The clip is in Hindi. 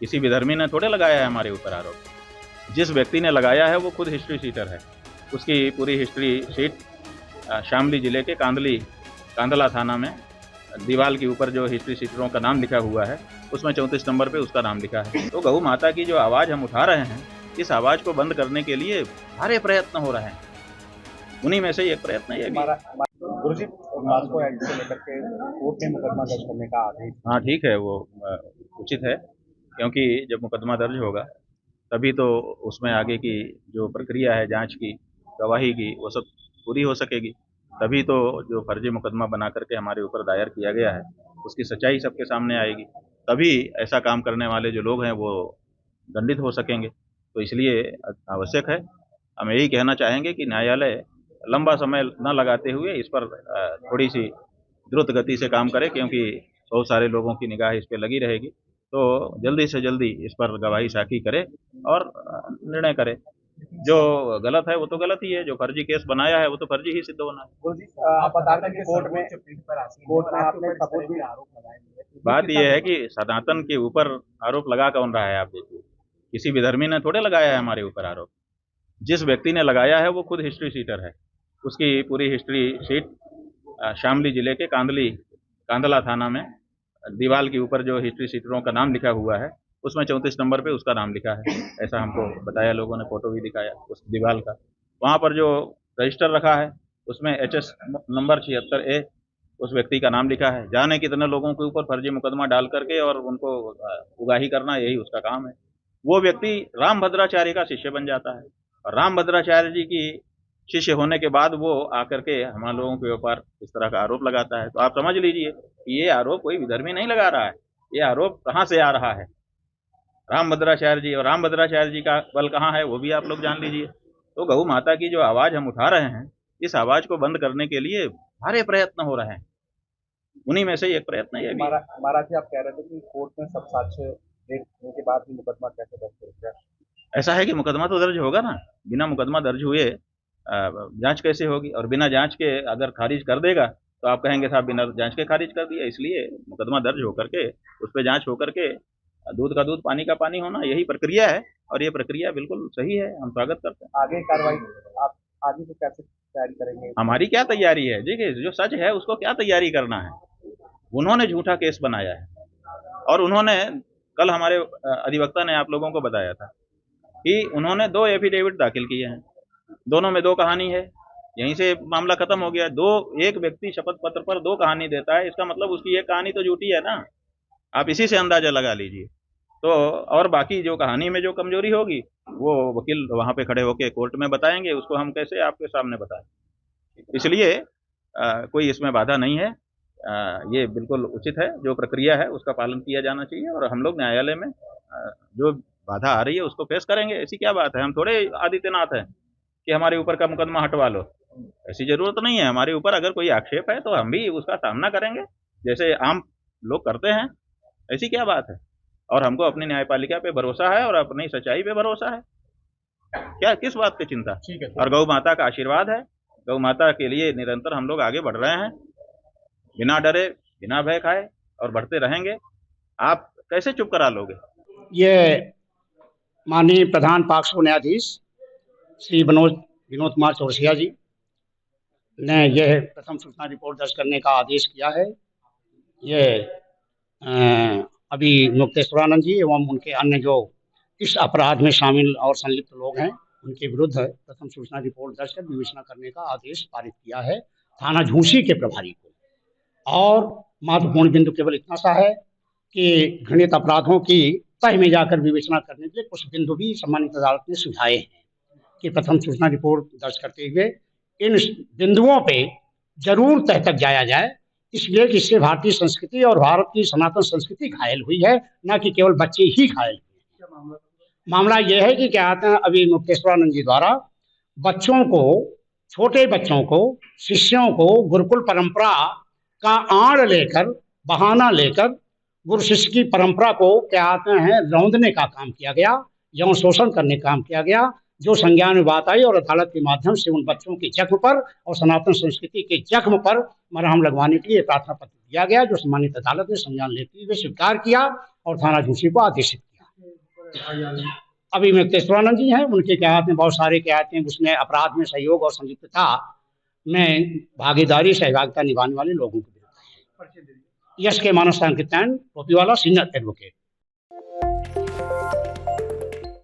किसी विधर्मी ने थोड़े लगाया है हमारे ऊपर आरोप। जिस व्यक्ति ने लगाया है वो खुद हिस्ट्री शीटर है। उसकी पूरी हिस्ट्री शीट शामली जिले के कांदला थाना में दीवार के ऊपर जो हिस्ट्री शीटरों का नाम लिखा हुआ है उसमें 34 नंबर पे उसका नाम लिखा है। तो गौ माता की जो आवाज़ हम उठा रहे हैं, इस आवाज़ को बंद करने के लिए सारे प्रयत्न हो रहे हैं। उन्हीं में से एक प्रयत्न ये भी है। गुरुजी, मास्को एक्ट को लेकर के कोर्ट में मुकदमा दर्ज करने का आदेश। हाँ ठीक है, वो उचित है, क्योंकि जब मुकदमा दर्ज होगा तभी तो उसमें आगे की जो प्रक्रिया है जांच की, गवाही की, वो सब पूरी हो सकेगी। तभी तो जो फर्जी मुकदमा बना करके हमारे ऊपर दायर किया गया है उसकी सच्चाई सबके सामने आएगी। तभी ऐसा काम करने वाले जो लोग हैं वो दंडित हो सकेंगे। तो इसलिए आवश्यक है, हम यही कहना चाहेंगे कि न्यायालय लंबा समय न लगाते हुए इस पर थोड़ी सी द्रुत गति से काम करे, क्योंकि बहुत सारे लोगों की निगाह इस पर लगी रहेगी। तो जल्दी से जल्दी इस पर गवाही साखी करे और निर्णय करे। जो गलत है वो तो गलत ही है, जो फर्जी केस बनाया है वो तो फर्जी ही सिद्ध होना है। गुरुजी, आप बता रहे हैं कि कोर्ट में आपने सबूत भी आरोप लगाए हैं। बात यह है कि सनातन के ऊपर आरोप लगा कौन रहा है, आप देखिए। किसी विधर्मी ने थोड़े लगाया है हमारे ऊपर आरोप। जिस व्यक्ति ने लगाया है वो खुद हिस्ट्री शीटर है। उसकी पूरी हिस्ट्री शीट शामली जिले के कांदला थाना में दीवार के ऊपर जो हिस्ट्री शीटरों का नाम लिखा हुआ है उसमें 34 नंबर पे उसका नाम लिखा है। ऐसा हमको बताया लोगों ने, फोटो भी दिखाया उस दीवार का। वहाँ पर जो रजिस्टर रखा है उसमें HS नंबर 76A उस व्यक्ति का नाम लिखा है। जाने कितने लोगों के ऊपर फर्जी मुकदमा डाल करके और उनको उगाही करना, यही उसका काम है। वो व्यक्ति रामभद्राचार्य का शिष्य बन जाता है और रामभद्राचार्य जी की शिष्य होने के बाद वो आकर के हम लोगों के ऊपर इस तरह का आरोप लगाता है। तो आप समझ लीजिए कि ये आरोप कोई विधर्मी नहीं लगा रहा है। ये आरोप कहाँ से आ रहा है? रामभद्राचार्य जी, और रामभद्राचार्य जी का बल कहाँ है वो भी आप लोग जान लीजिए। तो गौ माता की जो आवाज़ हम उठा रहे हैं, इस आवाज़ को बंद करने के लिए सारे प्रयत्न हो रहे हैं। उन्हीं में से एक प्रयत्न ये भी है। महाराज जी, आप कह रहे थे कि कोर्ट में सब साक्ष्य देखने के बाद ही मुकदमा कैसे दर्ज करेगा? ऐसा है कि मुकदमा तो दर्ज होगा ना, बिना मुकदमा दर्ज हुए जांच कैसे होगी? और बिना जांच के अगर खारिज कर देगा तो आप कहेंगे साहब बिना जांच के खारिज कर दिया। इसलिए मुकदमा दर्ज होकर के उस पर जांच होकर के दूध का दूध पानी का पानी होना, यही प्रक्रिया है। और ये प्रक्रिया बिल्कुल सही है, हम स्वागत करते हैं। आगे कार्रवाई आप आगे से कैसे तैयारी करेंगे? हमारी क्या तैयारी है? देखिए, जो सच है उसको क्या तैयारी करना है। उन्होंने झूठा केस बनाया है और उन्होंने कल हमारे अधिवक्ता ने आप लोगों को बताया था कि उन्होंने 2 एफिडेविट दाखिल किए हैं, दोनों में 2 कहानी है। यहीं से मामला खत्म हो गया। एक व्यक्ति शपथ पत्र पर 2 कहानी देता है, इसका मतलब उसकी एक कहानी तो झूठी है ना। आप इसी से अंदाजा लगा लीजिए। तो और बाकी जो कहानी में जो कमजोरी होगी वो वकील वहां पे खड़े होके कोर्ट में बताएंगे, उसको हम कैसे आपके सामने बताएं। इसलिए कोई इसमें बाधा नहीं है। ये बिल्कुल उचित है, जो प्रक्रिया है उसका पालन किया जाना चाहिए और हम लोग न्यायालय में जो बाधा आ रही है उसको फेस करेंगे। ऐसी क्या बात है? हम थोड़े आदित्यनाथ हैं कि हमारे ऊपर का मुकदमा हटवा लो, ऐसी जरूरत नहीं है। हमारे ऊपर अगर कोई आक्षेप है तो हम भी उसका सामना करेंगे जैसे आम लोग करते हैं। ऐसी क्या बात है? और हमको अपनी न्यायपालिका पे भरोसा है और अपनी सच्चाई पे भरोसा है। क्या किस बात की चिंता? ठीक है। और गौ माता का आशीर्वाद है। गौ माता के लिए निरंतर हम लोग आगे बढ़ रहे हैं, बिना डरे बिना भय खाए, और बढ़ते रहेंगे। आप कैसे चुप करा लोगे? ये माननीय प्रधान पॉक्सो न्यायाधीश श्री विनोद कुमार चौरसिया जी ने यह प्रथम सूचना रिपोर्ट दर्ज करने का आदेश किया है। ये अभी मुक्तेश्वरानंद जी एवं उनके अन्य जो इस अपराध में शामिल और संलिप्त लोग हैं उनके विरुद्ध प्रथम सूचना रिपोर्ट दर्ज कर विवेचना करने का आदेश पारित किया है थाना झूसी के प्रभारी को। और महत्वपूर्ण बिंदु केवल इतना सा है कि घृणित अपराधों की तह में जाकर विवेचना करने के लिए कुछ बिंदु भी सम्मानित अदालत ने सुझाए हैं कि प्रथम सूचना रिपोर्ट दर्ज करते हुए इन बिंदुओं पे जरूर तह तक जाया जाए, इसलिए कि इससे भारतीय संस्कृति और भारत की सनातन संस्कृति घायल हुई है, न कि केवल बच्चे ही घायल हुए। मामला यह है कि क्या कहते हैं, अभी मुक्तेश्वरानंद जी द्वारा बच्चों को, छोटे बच्चों को, शिष्यों को गुरुकुल परंपरा का आड़ लेकर, बहाना लेकर गुरु शिष्य की परंपरा को क्या कहते हैं रौंदने का काम किया गया, यौन शोषण करने का काम किया गया, जो संज्ञान में बात आई और अदालत के माध्यम से उन बच्चों के जख्म पर और सनातन संस्कृति के जख्म पर मरहम लगवाने के लिए प्रार्थना पत्र दिया गया, जो सम्मानित अदालत ने संज्ञान लेते हुए स्वीकार किया और थाना झूसी को आदेशित किया। अभी में केशवानंद जी हैं, उनके क्या कहते हैं, बहुत सारे क्या कहते हैं उसमें अपराध में सहयोग और संलिप्तता में भागीदारी सहभागिता निभाने वाले लोगों के विरुद्ध। यश के मानव संकीर्तन टोपी वाला सीनियर एडवोकेट।